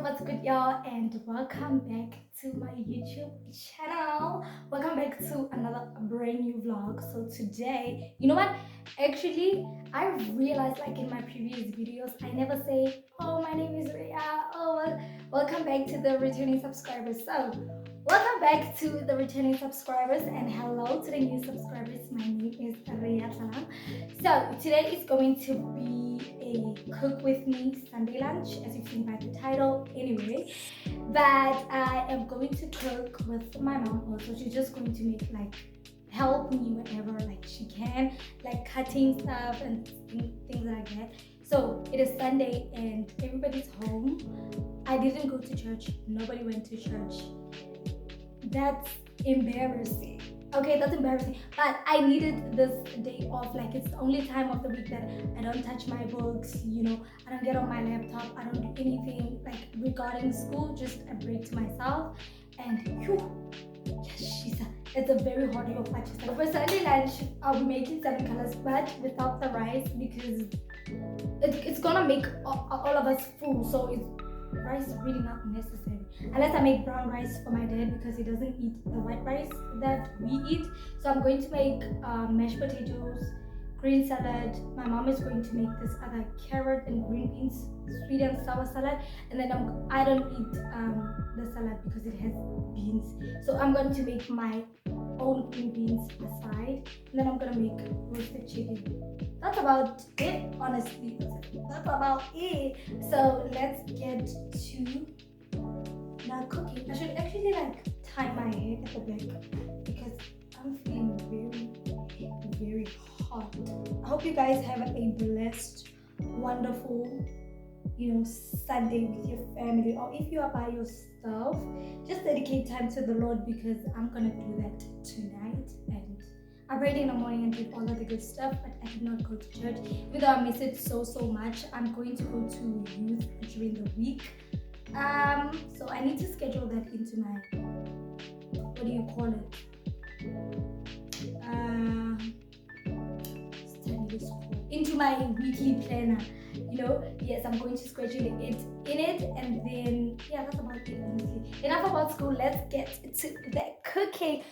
what's good, y'all, and welcome back to my YouTube channel. Welcome back to another brand new vlog. So today, you know what? Actually, I realized like in my previous videos, I never say, "Oh, my name is Rhea." Welcome back to the returning subscribers. So, welcome back to the returning subscribers, and hello to the new subscribers. My name is Rhea Salam. So today is going to be a cook with me Sunday lunch, as you've seen by the title anyway. But I am going to cook with my mom also. She's just going to make like help me whenever like she can, like cutting stuff and things like that. So it is Sunday and everybody's home. I didn't go to church. Nobody went to church. That's embarrassing. Okay, that's embarrassing. But I needed this day off. Like it's the only time of the week that I don't touch my books, I don't get on my laptop, I don't do anything like regarding school, just a break to myself. And yes, it's a very hard day of watching. For Sunday lunch, I'll be making 7 colors, but without the rice because it's gonna make all of us full. So rice is really not necessary unless I make brown rice for my dad because he doesn't eat the white rice that we eat. So I'm going to make mashed potatoes, green salad. My mom is going to make this other carrot and green beans sweet and sour salad, and then I don't eat the salad because it has beans, so I'm going to make my own green beans aside, and then I'm gonna make roasted chicken. That's about it, honestly. That's about it. So let's get to now cooking. I should actually like tie my hair at the back because I'm feeling very hot. I hope you guys have a blessed, wonderful, Sunday with your family, or if you are by yourself, just dedicate time to the Lord because I'm gonna do that tonight. And I prayed in the morning and did all of the good stuff, but I did not go to church. Even though I miss it so much, I'm going to go to youth during the week. So I need to schedule that into my, what do you call it? Into my weekly planner. Yes, I'm going to schedule it in it, and then that's about it. Honestly, enough about school. Let's get to the cooking.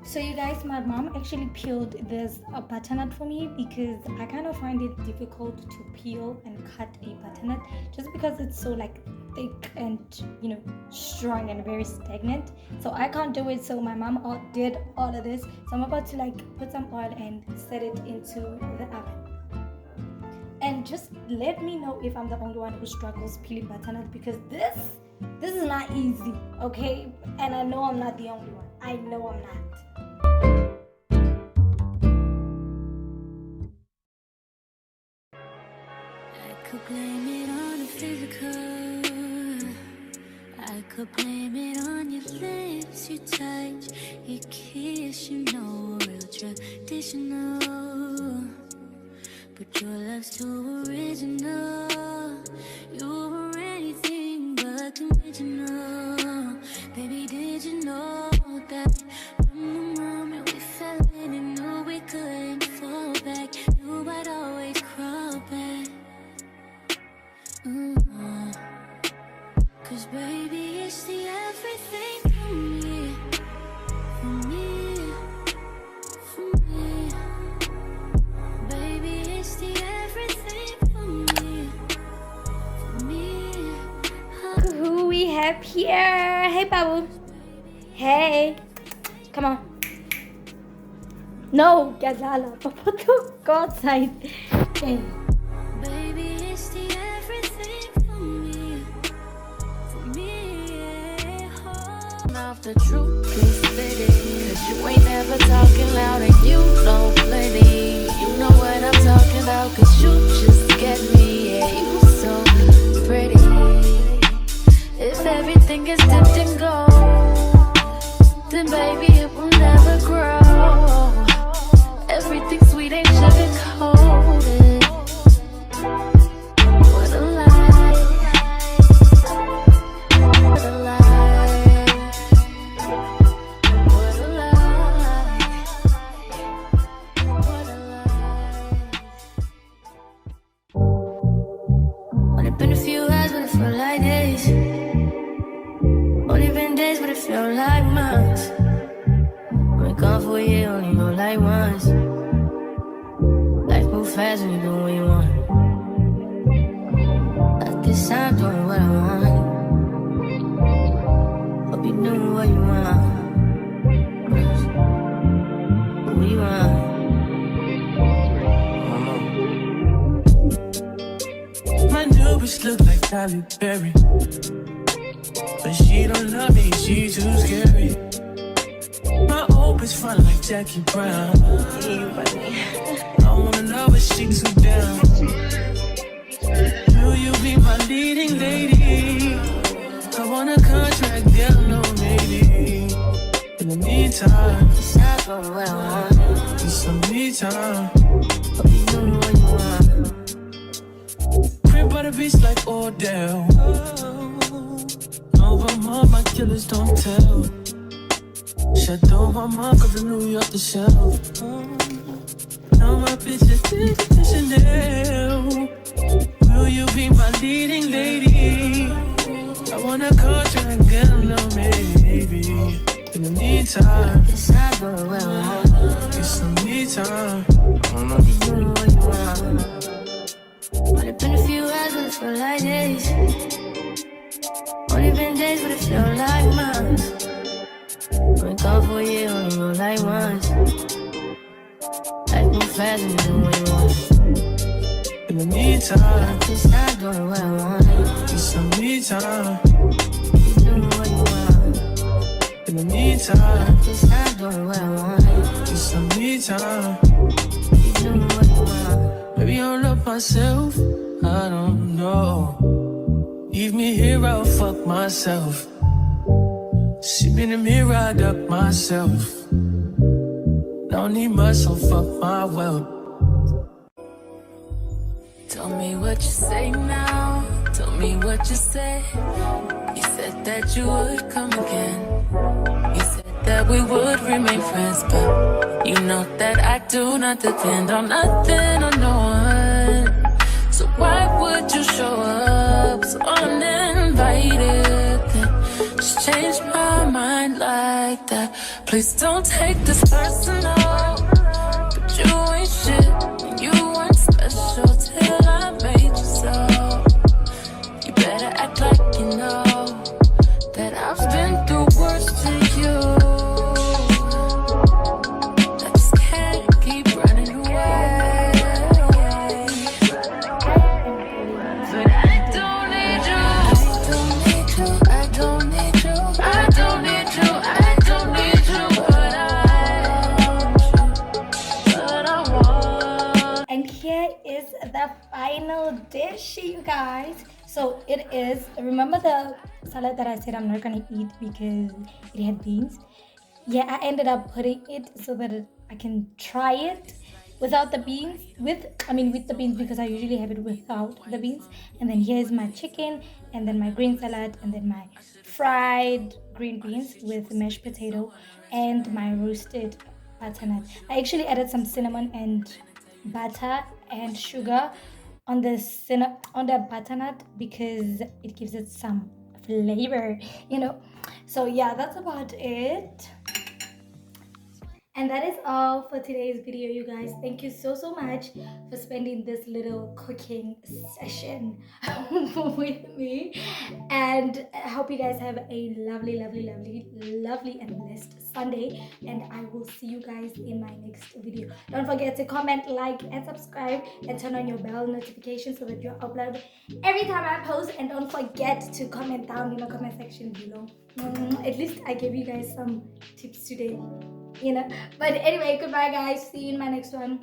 So you guys, my mom actually peeled this butternut for me because I kind of find it difficult to peel and cut a butternut just because it's so like thick and strong and very stagnant. So I can't do it. So my mom did all of this. So I'm about to like put some oil and set it into the oven. And just let me know if I'm the only one who struggles peeling butternut because this is not easy, okay? And I know I'm not the only one. I know I'm not. I could blame it on the physical. I could blame it on your lips, your touch, your kiss, real traditional. But your love's too original. You were anything but conventional. Baby, did you know that from the moment we fell in and knew we couldn't fall back, knew I'd always crawl back. Cause baby, it's the everything for me, for me, for we have here? Hey, Babu. Hey. Come on. No, Gazala. Go outside. Okay. Baby, it's the everything for me. For me, yeah. Off the truth is plenty. Cause you ain't never talking loud and you know plenty. You know what I'm talking about. Cause you just get me. Yeah, you so pretty. If everything is dipped in gold, then baby it will never grow. Everything sweet ain't sugar coated. What a lie. What a lie. What a lie. What a lie. Only been a few hours, but it felt like days. Only been days, but it felt like months. Been gone for a year, only know like once. Life move fast when you do what you want. I guess I'm doing what I want. Hope you doing what you want. What you want? My new bitch look like Tyler Perry, but she don't love me, she too scary. My old bitch fun like Jackie Brown. I wanna love her, she too down. Will you be my leading lady? I want a contract, girl, no maybe. In the meantime, It's not going what I want. need some me time. Hope you doing what you want. Crib by the beach like Odell. Over my killers don't tell. Shadow my mom comes from New York to shelf. Now my bitch is to Chanel. Will you be my leading lady? I want a contract, girl, no maybe. In the meantime, It's not going what I want. get some me time. Hope you doing what you want. Only been a few hours, but it felt like days. Only been days, but it felt like months. Been gone for a year, only know like once. Life move fast when you do what you want. In the meantime, Just not doing what I want. get some me time. You doing what you want. In the meantime, Just not doing what I want. get some me time. You doing what you want. Maybe I don't love myself, I don't know. Leave me here, I'll fuck myself. See me in the mirror, I duck myself. Don't need much, so fuck my wealth. Tell me what you say now. Tell me what you say. You said that you would come again. You said that we would remain friends, but you know that I do not depend on nothing or no one. So why would you show up so uninvited? Then just change my mind like that. Please don't take this personal, but you ain't shit. You weren't special till I made you so. You better act like you know that I've been through worse to you. I just can't keep running away. But I don't need you. I don't need you. I don't need you. I don't need you. I don't need you. But I want. And here is the final dish, you guys. So it is, remember the salad that I said I'm not gonna eat because it had beans? Yeah, I ended up putting it so that I can try it without the beans, with the beans, because I usually have it without the beans. And then here's my chicken, and then my green salad, and then my fried green beans with mashed potato, and my roasted butternut. I actually added some cinnamon and butter and sugar on the butternut because it gives it some flavor. So yeah, that's about it. And that is all for today's video, you guys. Thank you so much for spending this little cooking session with me. And I hope you guys have a lovely, and blessed Sunday. And I will see you guys in my next video. Don't forget to comment, like, and subscribe, and turn on your bell notification so that you're uploaded every time I post. And don't forget to comment down in the comment section below. At least I gave you guys some tips today. But anyway, goodbye guys, see you in my next one.